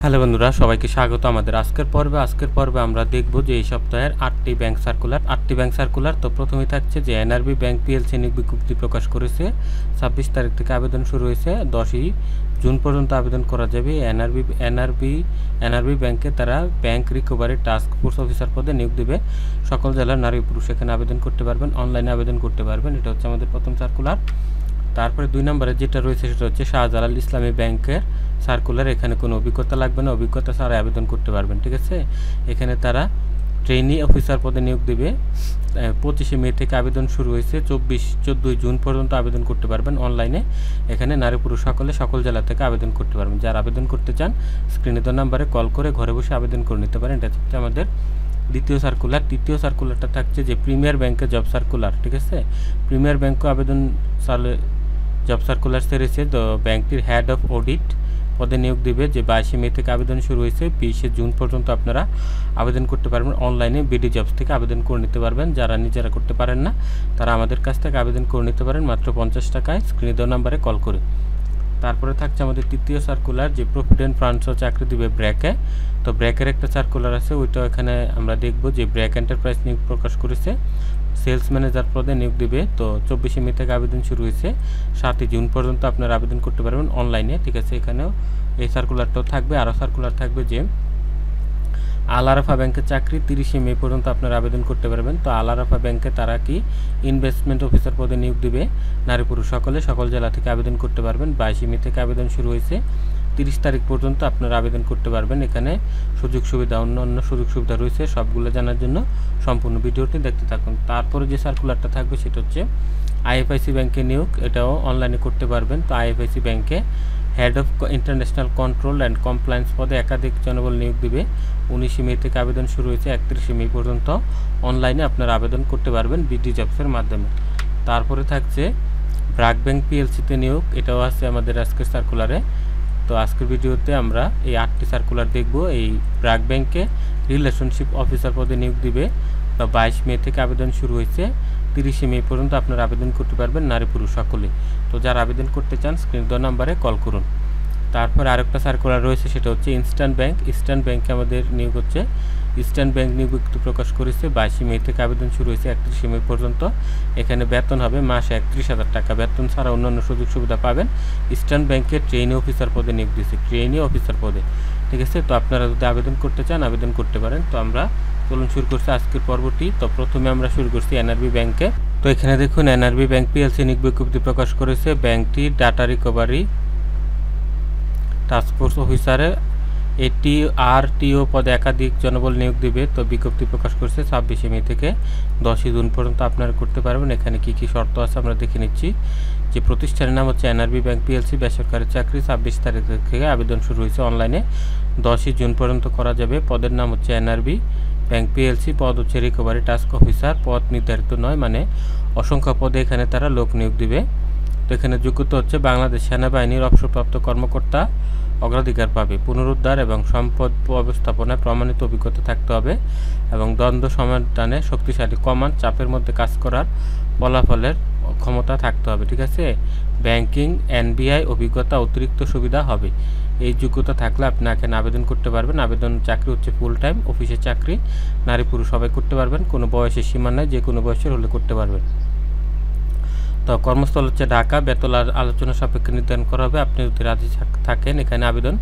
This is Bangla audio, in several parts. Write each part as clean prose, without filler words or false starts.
হ্যালো বন্ধুরা, সবাইকে স্বাগত আমাদের আজকের পর্বে আমরা দেখব যে এই সপ্তাহের 8টি ব্যাংক সার্কুলার। তো প্রথমেই থাকছে যে এনআরবি ব্যাংক পিএলসি নিয়োগ বিজ্ঞপ্তি প্রকাশ করেছে। 26 তারিখ থেকে আবেদন শুরু হয়েছে, 10ই জুন পর্যন্ত আবেদন করা যাবে। এনআরবি ব্যাংকে তারা bank recovery task force officer পদে নিয়োগ দেবে। সকল জেলার নারী পুরুষ এখানে আবেদন করতে পারবেন, অনলাইনে আবেদন করতে পারবেন। এটা হচ্ছে আমাদের প্রথম সার্কুলার। তারপরে 2 নম্বরে যেটা রয়েছে সেটা হচ্ছে শাহজালাল ইসলামী ব্যাংকের সার্কুলার। এখানে কোনো অভিজ্ঞতা লাগবে না, অভিজ্ঞতা ছাড়া আবেদন করতে পারবেন। ঠিক আছে, এখানে তারা ট্রেনি অফিসার পদে নিয়োগ দেবে। 25 মে থেকে আবেদন শুরু হয়েছে, 14 জুন পর্যন্ত আবেদন করতে পারবেন অনলাইনে। এখানে নারী পুরুষ সকল জেলা থেকে আবেদন করতে পারবেন। যারা আবেদন করতে চান স্ক্রিনে দেওয়া নাম্বারে কল করে ঘরে বসে আবেদন করে নিতে পারেন। এটা হচ্ছে আমাদের দ্বিতীয় সার্কুলার। তৃতীয় সার্কুলারটা থাকছে যে প্রিমিয়ার ব্যাংকের জব সার্কুলার। ঠিক আছে, প্রিমিয়ার ব্যাংকও আবেদন জব সার্কুলার সেরেছে। তো ব্যাংকটির হেড অফ অডিট পদে নিয়োগ দেবে, যে 22 মে থেকে আবেদন শুরু হয়েছে, 20 জুন পর্যন্ত আপনারা আবেদন করতে পারবেন। অনলাইনে বিডি জবস থেকে আবেদন করে নিতে পারবেন। যারা নিজেরা করতে পারেন না তারা আমাদের কাছ থেকে আবেদন করে নিতে পারেন মাত্র 50 টাকায়, স্ক্রিনে দেওয়া নাম্বারে কল করে। তারপরে থাকছে আমাদের তৃতীয় সার্কুলার, যে প্রভিডেন্ট ফান্ডসও চাকরি দিবে ব্র্যাকে। তো ব্র্যাকের একটা সার্কুলার আছে, ওইটাও এখানে আমরা দেখব। যে ব্র্যাক এন্টারপ্রাইজ নিয়োগ প্রকাশ করেছে, সেলস ম্যানেজার পদে নিয়োগ দিবে। তো 24 মে থেকে আবেদন শুরু হয়েছে, 7 জুন পর্যন্ত আপনারা আবেদন করতে পারবেন অনলাইনে। ঠিক আছে, এখানেও এই সার্কুলারটাও থাকবে। আরও সার্কুলার থাকবে যে আল আরাফা ব্যাংকের চাকরি 30 মে পর্যন্ত আপনারা আবেদন করতে পারবেন। তো আল আরাফা ব্যাংকে তারা কি ইনভেস্টমেন্ট অফিসার পদে নিয়োগ দিবে। নারী পুরুষ সকল জেলা থেকে আবেদন করতে পারবেন। 22 মে থেকে আবেদন শুরু হয়েছে, 30 তারিখ পর্যন্ত আপনারা আবেদন করতে পারবেন। এখানে অন্যান্য সুযোগ সুবিধা রয়েছে। সবগুলো জানার জন্য সম্পূর্ণ ভিডিওটি দেখতে থাকুন। তারপরে যে সার্কুলারটা থাকবে সেটা হচ্ছে আইএফআইসি ব্যাংকে নিয়োগ, এটাও অনলাইনে করতে পারবেন। তো আইএফআইসি ব্যাংকে head of international control and compliance পদে একাধিক জনবল নিয়োগ দিবে। 19 মে থেকে আবেদন শুরু হয়েছে, 31 মে পর্যন্ত অনলাইনে আপনারা আবেদন করতে পারবেন বিডি জবসের মাধ্যমে। তারপরে থাকছে ব্র্যাক ব্যাংক পিএলসিতে নিয়োগ, এটাও আছে আমাদের আজকের সার্কুলারে। তো আজকের ভিডিওতে আমরা এই 8টি সার্কুলার দেখব। এই ব্র্যাক ব্যাংকে রিলেশনশিপ অফিসার পদে নিয়োগ দিবে। 22 মে থেকে আবেদন শুরু হয়েছে, 30 মে পর্যন্ত আপনারা আবেদন করতে পারবেন নারী পুরুষ সকলে। তো যারা আবেদন করতে চান স্ক্রিন দেওয়া নাম্বারে কল করুন। তারপর আরেকটা সার্কুলার রয়েছে, সেটা হচ্ছে ইস্টার্ন ব্যাংকে আমাদের নিয়োগ হচ্ছে। ইস্টার্ন ব্যাংক নিয়োগ বিজ্ঞপ্তি প্রকাশ করেছে, 22 মে থেকে আবেদন শুরু হয়েছে, 31 মে পর্যন্ত। এখানে বেতন হবে মাসে 31,000 টাকা। বেতন ছাড়া অন্যান্য সুযোগ সুবিধা পাবেন। ইস্টার্ন ব্যাংকের ট্রেনি অফিসার পদে নিয়োগ দিয়েছে, ট্রেনি অফিসার পদে। ঠিক আছে, তো আপনারা যদি আবেদন করতে চান আবেদন করতে পারেন। তো আমরা চলুন শুরু করছি আজকের পর্বটি। তো প্রথমে আমরা শুরু করছি এনআরবি ব্যাংকে। তো এখানে দেখুন এনআরবি ব্যাংক পিএলসি নিয়োগ বিজ্ঞপ্তি প্রকাশ করেছে। ব্যাংকটি ডাটা রিকভারি টাস্কফোর্স অফিসারে ARTO পদে একাধিক জনবল নিয়োগ দিবে। তো বিজ্ঞপ্তি প্রকাশ করছে 26 মে থেকে 10 জুন পর্যন্ত আপনারা করতে পারবেন। এখানে কি কি শর্ত আছে আমরা দেখে নিচ্ছি। যে প্রতিষ্ঠানের নাম হচ্ছে এনআরবি ব্যাংক পিএলসি, বেসরকারি চাকরি। 26 তারিখ থেকে আবেদন শুরু হয়েছে, অনলাইনে 10 জুন পর্যন্ত করা যাবে। পদের নাম হচ্ছে এনআরবি ব্যাংক পিএলসি, পদ হচ্ছে রিকভারি টাস্ক অফিসার। পদ নির্ধারিত নয়, মানে অসংখ্য পদে এখানে তারা লোক নিয়োগ দিবে। তো এখানে যোগ্যতা হচ্ছে বাংলাদেশ সেনাবাহিনীর অবসরপ্রাপ্ত কর্মকর্তা অগ্রাধিকার পাবে। পুনরুদ্ধার এবং সম্পদ ব্যবস্থাপনায় প্রমাণিত অভিজ্ঞতা থাকতে হবে এবং দ্বন্দ্ব সমাধানে শক্তিশালী কমান্ড চাপের মধ্যে কাজ করার ফলাফলের ক্ষমতা থাকতে হবে। ঠিক আছে, ব্যাংকিং এনবিআই অভিজ্ঞতা অতিরিক্ত সুবিধা হবে। এই যোগ্যতা থাকলে আপনি এখানে আবেদন করতে পারবেন। চাকরি হচ্ছে ফুল টাইম অফিসের চাকরি, নারী পুরুষ সবাই করতে পারবেন। কোনো বয়সের সীমা নাই, যে কোনো বয়সের হলে করতে পারবেন। তো কর্মস্থল হচ্ছে ঢাকা। বেতন আলোচনা সাপেক্ষে নির্ধারণ করা হবে। আপনি যদি রাজি থাকেন এখানে আবেদন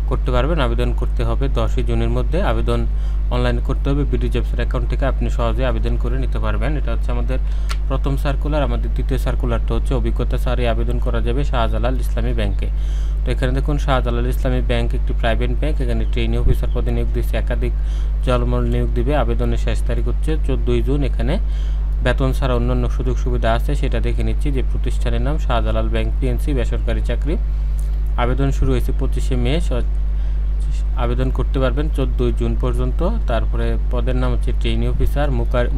করতে পারবেন। আবেদন করতে হবে 10 জুনের মধ্যে। আবেদন অনলাইনে করতে হবে, বিডি জবসের অ্যাকাউন্ট থেকে আপনি সহজে আবেদন করে নিতে পারবেন। এটা হচ্ছে আমাদের প্রথম সার্কুলার। আমাদের দ্বিতীয় সার্কুলারটা হচ্ছে অভিজ্ঞতা ছাড়াই আবেদন করা যাবে শাহজালাল ইসলামী ব্যাংকে। তো এখানে দেখুন শাহজালাল ইসলামী ব্যাংক একটি প্রাইভেট ব্যাংক। এখানে ট্রেনি অফিসার পদে নিয়োগ দিচ্ছে, একাধিক জনবল নিয়োগ দিবে। আবেদনের শেষ তারিখ হচ্ছে 14 জুন। এখানে বেতন ছাড়া অন্যান্য সুযোগ সুবিধা আছে, সেটা দেখে নিচ্ছি। যে প্রতিষ্ঠানের নাম শাহজালাল ব্যাংক পিএনসি, বেসরকারি চাকরি। আবেদন শুরু হয়েছে 25 মে, আবেদন করতে পারবেন 14 জুন পর্যন্ত। তারপরে পদের নাম হচ্ছে ট্রেনি অফিসার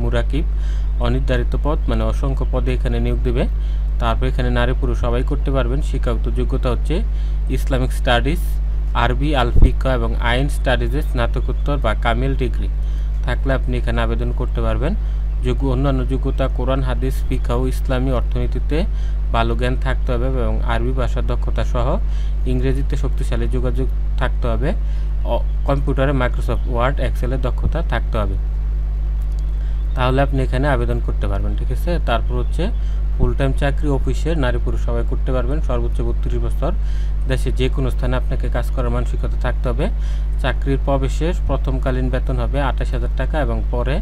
মুরাকিব, অনির্ধারিত পদ, মানে অসংখ্য পদে এখানে নিয়োগ দেবে। তারপর এখানে নারী পুরুষ সবাই করতে পারবেন। শিক্ষাগত যোগ্যতা হচ্ছে ইসলামিক স্টাডিজ, আরবি, আল ফিকহ এবং আইন স্টাডিজে স্নাতকোত্তর বা কামিল ডিগ্রি থাকলে আপনি এখানে আবেদন করতে পারবেন। অন্যান্য যোগ্যতা কোরআন, হাদিস, ফিকহ, ইসলামী, অর্থনীতিতে ভালো জ্ঞান থাকতে হবে এবং আরবি ভাষার দক্ষতা সহ ইংরেজিতে শক্তিশালী যোগাযোগ থাকতে হবে কম্পিউটারে মাইক্রোসফট ওয়ার্ড এক্সেলের দক্ষতা থাকতে হবে, তাহলে আপনি এখানে আবেদন করতে পারবেন। ঠিক আছে, তারপর হচ্ছে ফুল টাইম চাকরি অফিসে নারী পুরুষ সবাই করতে পারবেন। সর্বোচ্চ 32 বছর দেশে যে কোনো স্থানে আপনাকে কাজ করার মানসিকতা থাকতে হবে। চাকরির প্রবেশে প্রথমকালীন বেতন হবে 28,000 টাকা এবং পরে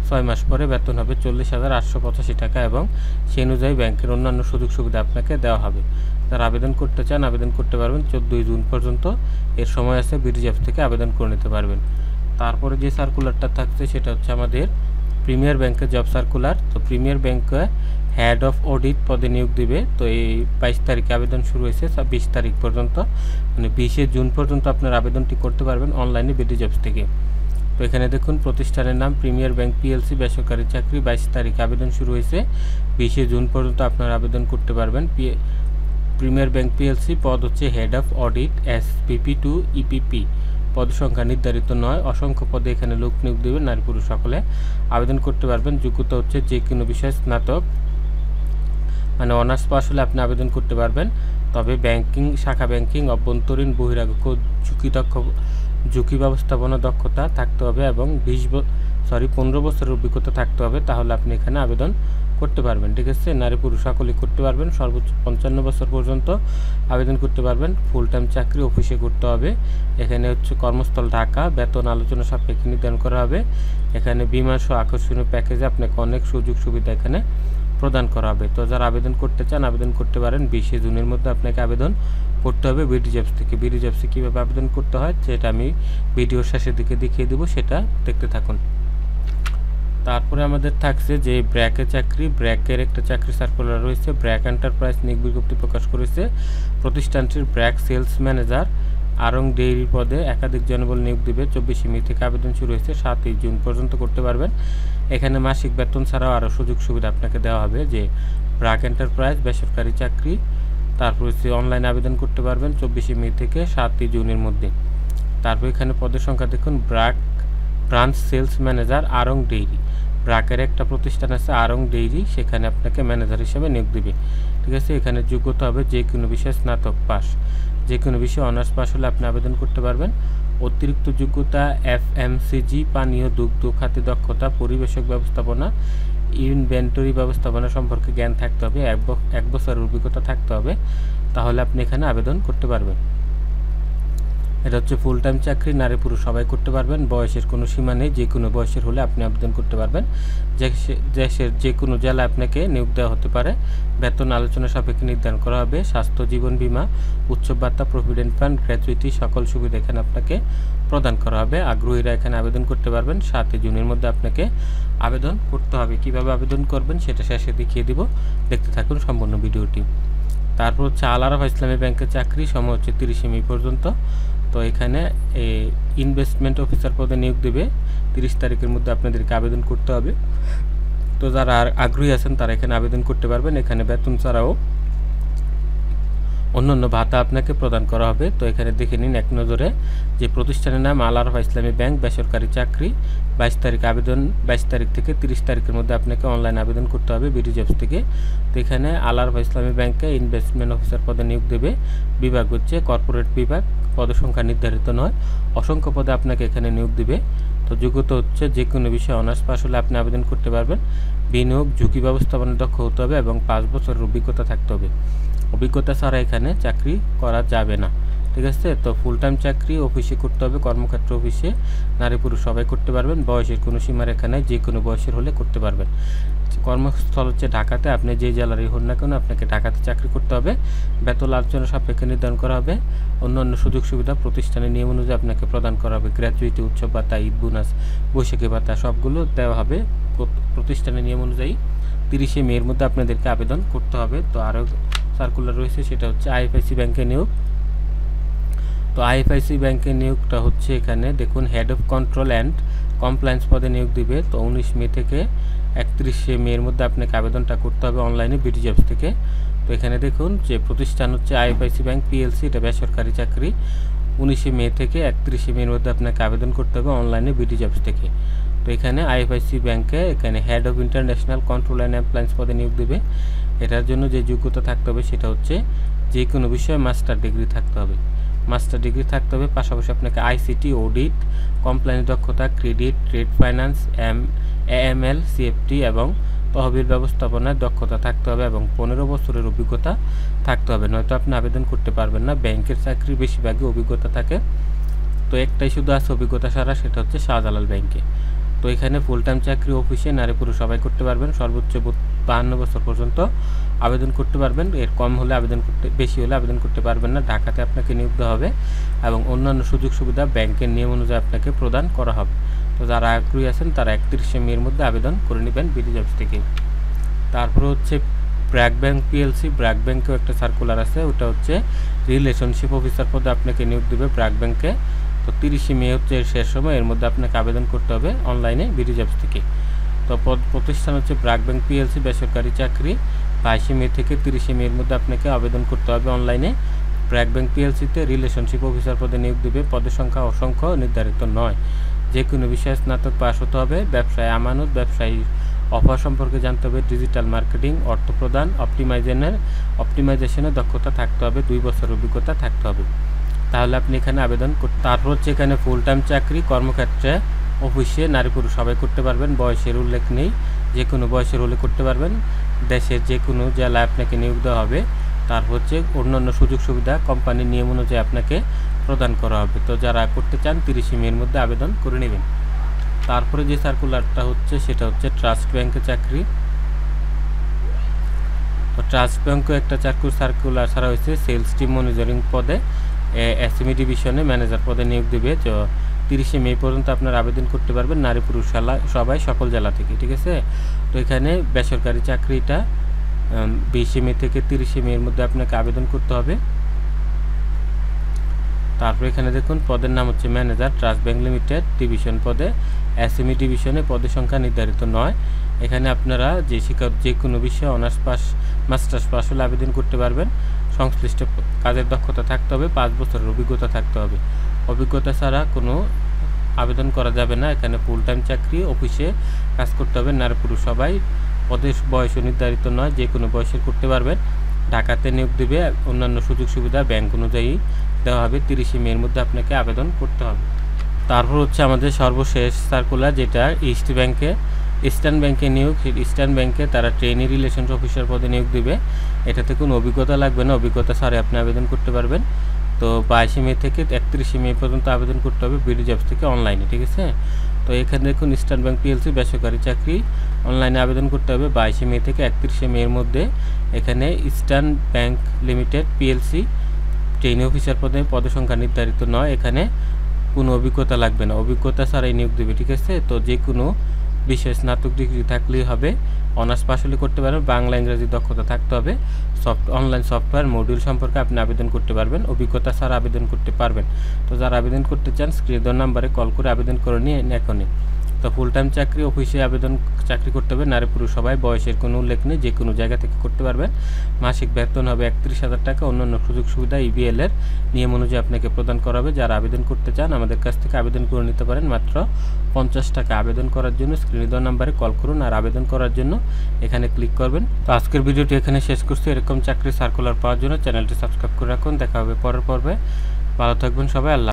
6 মাস পরে বেতন হবে 40,885 টাকা এবং সেই অনুযায়ী ব্যাংকের অন্যান্য সুযোগ সুবিধা আপনাকে দেওয়া হবে। যারা আবেদন করতে চান আবেদন করতে পারবেন 14 জুন পর্যন্ত এর সময় আছে। বিডিজেপ থেকে আবেদন করে নিতে পারবেন। তারপরে যে সার্কুলারটা থাকছে সেটা হচ্ছে আমাদের প্রিমিয়ার ব্যাংকের জব সার্কুলার। তো প্রিমিয়ার ব্যাংকে হেড অফ অডিট পদে নিয়োগ দিবে। তো এই 22 তারিখে আবেদন শুরু হয়েছে, 20 তারিখ পর্যন্ত, মানে 20 জুন পর্যন্ত আপনার আবেদনটি করতে পারবেন অনলাইনে বিডিজবস থেকে। তো এখানে দেখুন প্রতিষ্ঠানের নাম প্রিমিয়ার ব্যাংক পিএলসি, বেসরকারি চাকরি। 22 তারিখে আবেদন শুরু হয়েছে, 20 জুন পর্যন্ত আপনারা আবেদন করতে পারবেন। প্রিমিয়ার ব্যাংক পিএলসি পদ হচ্ছে head of audit SPP to EPP। পদ সংখ্যা নির্ধারিত নয়, অসংখ্য পদে এখানে লোক নিয়োগ দেবে, নারী পুরুষ সকলে আবেদন করতে পারবেন। যোগ্যতা হচ্ছে যে কোনো বিষয়ে স্নাতক, মানে অনার্স পাস হলে আপনি আবেদন করতে পারবেন। তবে ব্যাংকিং, শাখা ব্যাংকিং, অভ্যন্তরীণ, বহিরাগত ঝুঁকি ব্যবস্থাপনা দক্ষতা থাকতে হবে এবং 15 বছরের অভিজ্ঞতা থাকতে হবে, তাহলে আপনি এখানে আবেদন করতে পারবেন। ঠিক আছে, নারী পুরুষ সকলেই করতে পারবেন। সর্বোচ্চ 55 বছর পর্যন্ত আবেদন করতে পারবেন। ফুল টাইম চাকরি অফিসে করতে হবে। এখানে হচ্ছে কর্মস্থল ঢাকা। বেতন আলোচনা সাপেক্ষে নির্ধারণ করা হবে। এখানে বিমা সহ আকর্ষণীয় প্যাকেজে আপনাকে অনেক সুযোগ সুবিধা এখানে প্রদান করা হবে। তো যারা আবেদন করতে চান আবেদন করতে পারেন। 20 জুনের মধ্যে আপনাকে আবেদন করতে হবে বিডিজবস থেকে। বিডিজবসে কীভাবে আবেদন করতে হয় সেটা আমি ভিডিওর শেষের দিকে দেখিয়ে দেবো, সেটা দেখতে থাকুন। তারপরে আমাদের থাকছে যে ব্র্যাকের চাকরি। ব্র্যাকের একটা চাকরি সার্কুলার রয়েছে। ব্র্যাক এন্টারপ্রাইজ নিয়োগ বিজ্ঞপ্তি প্রকাশ করেছে। প্রতিষ্ঠানটির ব্র্যাক সেলস ম্যানেজার আড়ং ডেইরি পদে একাধিক জনবল নিয়োগ দেবে। 24 মে থেকে আবেদন শুরু হয়েছে, 7 জুন পর্যন্ত করতে পারবেন। এখানে মাসিক বেতন ছাড়াও আরও সুযোগ সুবিধা আপনাকে দেওয়া হবে। যে ব্র্যাক এন্টারপ্রাইজ বেসরকারি চাকরি, তারপর হচ্ছে অনলাইনে আবেদন করতে পারবেন 24 মে থেকে 7 জুনের মধ্যে। তারপর এখানে পদের সংখ্যা দেখুন, ব্রাঞ্চ সেলস ম্যানেজার আড়ং ডেইরি। ব্র্যাকের একটা প্রতিষ্ঠান আছে আড়ং ডেইরি, সেখানে আপনাকে ম্যানেজার হিসেবে নিয়োগ দেবে। ঠিক আছে, এখানে যোগ্যতা হবে যে কোনো বিষয়ে স্নাতক পাস, যে কোনো বিষয়ে অনার্স পাস হলে আপনি আবেদন করতে পারবেন। অতিরিক্ত যোগ্যতা FMCG, পানীয় দুগ্ধ খাতে দক্ষতা, পরিবেশক ব্যবস্থাপনা, ইনভেন্টরি ব্যবস্থাপনা সম্পর্কে জ্ঞান থাকতে হবে, 1 বছরের অভিজ্ঞতা থাকতে হবে, তাহলে আপনি এখানে আবেদন করতে পারবেন। এটা হচ্ছে ফুল টাইম চাকরি, নারী পুরুষ সবাই করতে পারবেন। বয়সের কোনো সীমা নেই, যে কোনো বয়সের হলে আপনি আবেদন করতে পারবেন। দেশের যে কোনো জেলায় আপনাকে নিয়োগ দেওয়া হতে পারে। বেতন আলোচনা সাপেক্ষে নির্ধারণ করা হবে। স্বাস্থ্য, জীবন বীমা, উৎসব ভাতা, প্রভিডেন্ট ফান্ড, গ্র্যাচুইটি সকল সুবিধা এখানে আপনাকে প্রদান করা হবে। আগ্রহীরা এখানে আবেদন করতে পারবেন। 7 জুনের মধ্যে আপনাকে আবেদন করতে হবে। কিভাবে আবেদন করবেন সেটা শেষে দেখিয়ে দিব, দেখতে থাকুন সম্পূর্ণ ভিডিওটি। তারপর হচ্ছে আল আরাফা ইসলামী ব্যাংকের চাকরি, সময় হচ্ছে 30 মে পর্যন্ত। তো এখানে ইনভেস্টমেন্ট অফিসার পদে নিয়োগ দেবে। 30 তারিখের মধ্যে আপনাদেরকে আবেদন করতে হবে। তো যারা আগ্রহী আছেন তারা এখানে আবেদন করতে পারবেন। এখানে বেতন ছাড়াও অন্যান্য ভাতা আপনাকে প্রদান করা হবে। তো এখানে দেখে নিন এক নজরে যে প্রতিষ্ঠানের নাম আল আরাফা ইসলামী ব্যাংক, বেসরকারি চাকরি। 22 তারিখ আবেদন, 22 তারিখ থেকে 30 তারিখের মধ্যে আপনাকে অনলাইন আবেদন করতে হবে বিডিজবস থেকে। তো এখানে আল আরাফা ইসলামী ব্যাংকে ইনভেস্টমেন্ট অফিসার পদে নিয়োগ দেবে। বিভাগ হচ্ছে কর্পোরেট বিভাগ। পদসংখ্যা নির্ধারিত নয়, অসংখ্য পদে আপনাকে এখানে নিয়োগ দিবে। তো যোগ্যতা হচ্ছে যে কোনো বিষয়ে অনার্স পাস হলে আপনি আবেদন করতে পারবেন। বিনিয়োগ, ঝুঁকি ব্যবস্থাপনায় দক্ষ হতে হবে এবং 5 বছরের অভিজ্ঞতা থাকতে হবে। অভিজ্ঞতা ছাড়া এখানে চাকরি করা যাবে না। ঠিক আছে, তো ফুল টাইম চাকরি অফিসে করতে হবে, কর্মক্ষেত্র অফিসে, নারী পুরুষ সবাই করতে পারবেন। বয়সের কোনো সীমারেখা নেই, যে কোনো বয়সের হলে করতে পারবেন। কর্মস্থল হচ্ছে ঢাকাতে, আপনি যে জেলারই হন না কেন আপনাকে ঢাকাতে চাকরি করতে হবে। বেতন আলোচনা সাপেক্ষে নির্ধারণ করা হবে। অন্যান্য সুযোগ সুবিধা প্রতিষ্ঠানের নিয়ম অনুযায়ী আপনাকে প্রদান করা হবে। গ্র্যাচুইটি, উৎসব ভাতা, ঈদ বোনাস, বৈশাখী ভাতা সবগুলো দেওয়া হবে প্রতিষ্ঠানের নিয়ম অনুযায়ী। 30 মের মধ্যে আপনাদেরকে আবেদন করতে হবে। তো আরও সার্কুলার রয়েছে, সেটা হচ্ছে IFIC ব্যাংকে নিয়োগ। তো IFIC ব্যাংকের নিয়োগটা হচ্ছে এখানে দেখুন head of control and compliance পদে নিয়োগ দিবে। তো 19 মে থেকে 31 মের মধ্যে আপনাকে আবেদনটা করতে হবে অনলাইনে বিডিজবস থেকে। তো এখানে দেখুন যে প্রতিষ্ঠান হচ্ছে IFIC ব্যাংক PLC, এটা বেসরকারি চাকরি। 19 মে থেকে 31 মের মধ্যে আপনাকে আবেদন করতে হবে অনলাইনে বিডিজবস থেকে। তো এখানে IFIC ব্যাংকে এখানে head of international control and compliance পদে নিয়োগ দেবে। এটার জন্য যে যোগ্যতা থাকতে হবে সেটা হচ্ছে যে কোনো বিষয়ে মাস্টার ডিগ্রি থাকতে হবে। মাস্টার ডিগ্রি থাকতে হবে। পাশাপাশি আপনাকে আইসিটি, অডিট, কমপ্লায়েন্স দক্ষতা, credit, trade finance, AML, CFT এবং তহবিল ব্যবস্থাপনায় দক্ষতা থাকতে হবে এবং 15 বছরের অভিজ্ঞতা থাকতে হবে, নয়তো আপনি আবেদন করতে পারবেন না। ব্যাংকের চাকরি বেশিরভাগই অভিজ্ঞতা থাকে, তো একটাই শুধু আছে অভিজ্ঞতা ছাড়া, সেটা হচ্ছে শাহজালাল ব্যাংকে। তো এখানে ফুল টাইম চাকরি অফিসে নারী পুরুষ সবাই করতে পারবেন। সর্বোচ্চ 52 বছর পর্যন্ত আবেদন করতে পারবেন। এর কম হলে আবেদন করতে, বেশি হলে আবেদন করতে পারবেন না। ঢাকাতে আপনাকে নিয়োগ দেওয়া হবে এবং অন্যান্য সুযোগ সুবিধা ব্যাংকের নিয়ম অনুযায়ী আপনাকে প্রদান করা হবে। তো যারা আগ্রহী আছেন তারা 31শে মের মধ্যে আবেদন করে নেবেন বিডি জবস থেকে। তারপর হচ্ছে ব্র্যাক ব্যাংক PLC। ব্র্যাক ব্যাংকেও একটা সার্কুলার আছে, ওটা হচ্ছে রিলেশনশিপ অফিসার পদে আপনাকে নিয়োগ দেবে ব্র্যাক ব্যাংকে। তো 30শে মে হচ্ছে এর শেষ সময়, এর মধ্যে আপনাকে আবেদন করতে হবে অনলাইনে বিডি জবস থেকে। তো প্রতিষ্ঠান হচ্ছে ব্র্যাক ব্যাংক PLC, বেসরকারি চাকরি। 22শে মে থেকে 30শে মের মধ্যে আপনাকে আবেদন করতে হবে অনলাইনে। ব্র্যাক ব্যাংক PLCতে রিলেশনশিপ অফিসার পদে নিয়োগ দেবে। পদের সংখ্যা অসংখ্য, নির্ধারিত নয়। যে কোনো বিষয়ে স্নাতক পাস হতে হবে। ব্যবসায় আমানত, ব্যবসায়ী অফার সম্পর্কে জানতে হবে। ডিজিটাল মার্কেটিং, অর্থ প্রদান, অপটিমাইজেশনের দক্ষতা থাকতে হবে। 2 বছর অভিজ্ঞতা থাকতে হবে, তাহলে আপনি এখানে আবেদন করতে। তারপর হচ্ছে এখানে ফুল টাইম চাকরি, কর্মক্ষেত্রে অফিসে নারী পুরুষ সবাই করতে পারবেন। বয়সের উল্লেখ নেই, যে কোনো বয়সের হলে করতে পারবেন। দেশের যে কোনো জেলায় আপনাকে নিয়োগ দেওয়া হবে। তারপর হচ্ছে অন্যান্য সুযোগ সুবিধা কোম্পানির নিয়ম অনুযায়ী আপনাকে প্রদান করা হবে। তো যারা করতে চান 30শে মের মধ্যে আবেদন করে নেবেন। তারপরে যে সার্কুলারটা হচ্ছে সেটা হচ্ছে ট্রাস্ট ব্যাংকে চাকরি। তো ট্রাস্ট ব্যাংকে একটা সার্কুলার ছাড়া হয়েছে সেলস টিম মনিটরিং পদে, SME ডিভিশনে ম্যানেজার পদে নিয়োগ দেবে। তো 30শে মে পর্যন্ত আপনারা আবেদন করতে পারবেন, নারী পুরুষ সবাই সকল জেলা থেকে, ঠিক আছে। তো এখানে বেসরকারি চাকরিটা 20শে মে থেকে 30শে মের মধ্যে আপনাকে আবেদন করতে হবে। তারপর এখানে দেখুন পদের নাম হচ্ছে manager, trust bank limited division পদে, SME ডিভিশনে। পদের সংখ্যা নির্ধারিত নয়। এখানে আপনারা যে কোনো বিষয়ে অনার্স পাস, মাস্টার্স পাস হলে আবেদন করতে পারবেন। সংশ্লিষ্ট কাজের দক্ষতা থাকতে হবে, 5 বছরের অভিজ্ঞতা থাকতে হবে। অভিজ্ঞতা ছাড়া কোনো আবেদন করা যাবে না। এখানে ফুল টাইম চাকরি, অফিসে কাজ করতে হবে। নারী পুরুষ সবাই, পদের বয়স নির্ধারিত নয়, যে কোনো বয়সের করতে পারবেন। ঢাকাতে নিয়োগ দেবে। অন্যান্য সুযোগ সুবিধা ব্যাংক অনুযায়ী দেওয়া হবে। 30শে মের মধ্যে আপনাকে আবেদন করতে হবে। তারপর হচ্ছে আমাদের সর্বশেষ সার্কুলার, যেটা ইস্টার্ন ব্যাংকে নিয়োগ। ইস্টার্ন ব্যাংকে তারা ট্রেনি রিলেশন অফিসার পদে নিয়োগ দেবে। এটাতে কোনো অভিজ্ঞতা লাগবে না, অভিজ্ঞতা ছাড়াই আপনি আবেদন করতে পারবেন। তো 22শে মে থেকে 31শে মে পর্যন্ত আবেদন করতে হবে বিডি জবস থেকে অনলাইনে, ঠিক আছে। তো এখানে দেখুন ইস্টার্ন ব্যাংক PLC বেসরকারি চাকরি, অনলাইনে আবেদন করতে হবে 22শে মে থেকে 31শে মের মধ্যে। এখানে eastern bank limited PLC trainee officer পদের সংখ্যা নির্ধারিত নয়। এখানে কোনো অভিজ্ঞতা লাগবে না, অভিজ্ঞতা ছাড়াই নিয়োগ দেবে, ঠিক আছে। তো যে কোনো বিষয়ে স্নাতক ডিগ্রি থাকলেই হবে। অনার্স পাস হলে করতে পারবেন। বাংলা ইংরেজি দক্ষতা থাকতে হবে। অনলাইন সফটওয়্যার মডিউল সম্পর্কে আপনি আবেদন করতে পারবেন, অভিজ্ঞতা ছাড়া আবেদন করতে পারবেন। তো যারা আবেদন করতে চান স্ক্রিনে দেওয়া নাম্বারে কল করে আবেদন করে নিয়ে এখনই। তো ফুল টাইম চাকরি, অফিসে চাকরি করতে হবে। নারী পুরুষ সবাই, বয়সের কোনো উল্লেখ নেই, যে কোনো জায়গা থেকে করতে পারবেন। মাসিক বেতন হবে 31,000 টাকা। অন্যান্য সুযোগ সুবিধা EBL এর নিয়ম অনুযায়ী আপনাকে প্রদান করা হবে। যারা আবেদন করতে চান আমাদের কাছ থেকে আবেদন করে নিতে পারেন মাত্র 50 টাকা। আবেদন করার জন্য স্ক্রিনে দেওয়া নাম্বারে কল করুন আর আবেদন করার জন্য এখানে ক্লিক করবেন। তো আজকের ভিডিওটি এখানে শেষ করছি। এরকম চাকরি সার্কুলার পাওয়ার জন্য চ্যানেলটি সাবস্ক্রাইব করে রাখুন। দেখা হবে পরের পর্বে। ভালো থাকবেন সবাই। আল্লাহ।